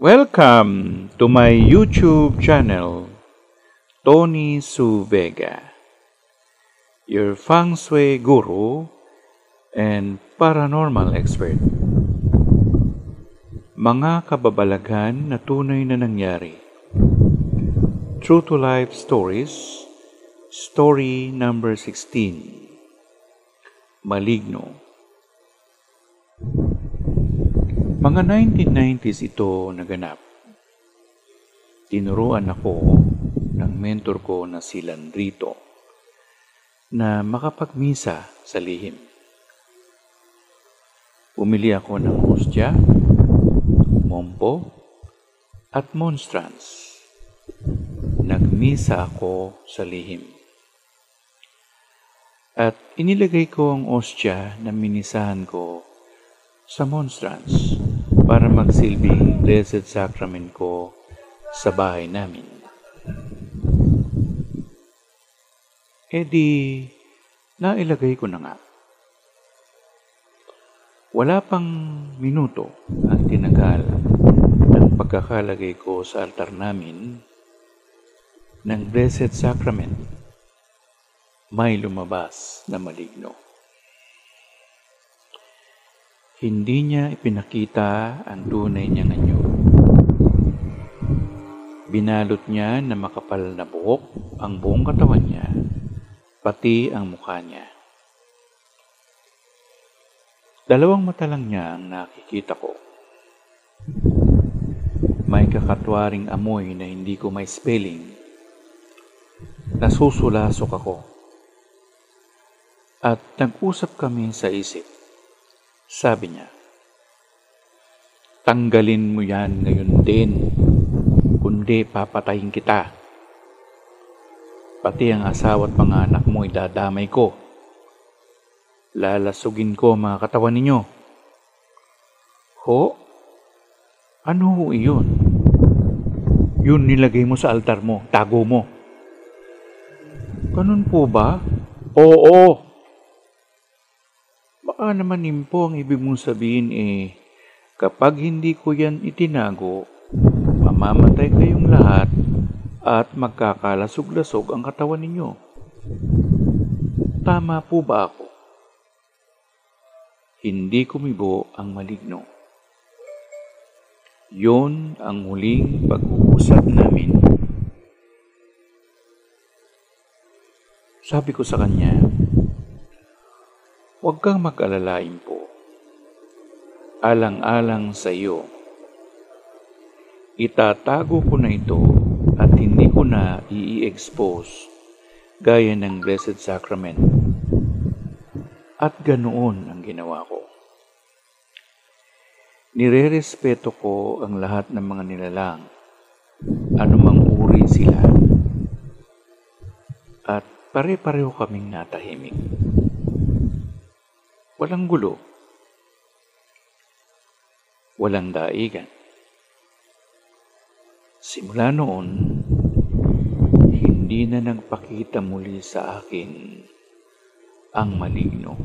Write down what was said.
Welcome to my YouTube channel, Tony Su Vega, your feng shui guru and paranormal expert. Mga kababalaghan na tunay na nangyari. True to life stories, story number 16. Maligno. Mga 1990s ito naganap. Tinuruan ako ng mentor ko na si Landrito na makapagmisa sa lihim. Pumili ako ng hostya, mompo, at monstrance. Nagmisa ako sa lihim. At inilagay ko ang hostya na minisahan ko sa monstrance para magsilbing Blessed Sacrament ko sa bahay namin. E di, nailagay ko na nga. Wala pang minuto ang tinagal ng pagkakalagay ko sa altar namin ng Blessed Sacrament. May lumabas na maligno. Hindi niya ipinakita ang tunay niyang anyo. Binalot niya na makapal na buhok ang buong katawan niya, pati ang mukha niya. Dalawang mata lang niya ang nakikita ko. May kakatwaring amoy na hindi ko may spelling. Nasusulasok ako. At nag-usap kami sa isip. Sabi niya, tanggalin mo yan ngayon din, kundi papatayin kita. Pati ang asawa at mga anak mo idadamay ko. Lalasugin ko mga katawan ninyo. Ho? Ano ho iyon? Yun nilagay mo sa altar mo, tago mo. Ganun po ba? Oo. Baka naman impo ang ibig mong sabihin kapag hindi ko yan itinago, mamamatay kayong lahat at magkakalasog-lasog ang katawan ninyo. Tama po ba ako? Hindi kumibo ang maligno. Yon ang huling pag-uusap namin. Sabi ko sa kanya, huwag kang mag-alalain po. Alang-alang sa iyo. Itatago ko na ito at hindi ko na i-expose gaya ng Blessed Sacrament. At ganoon ang ginawa ko. Nirerespeto ko ang lahat ng mga nilalang, anumang uri sila. At pare-pareho kaming natahimik. Walang gulo. Walang daigan. Simula noon, hindi na nagpakita muli sa akin ang maligno.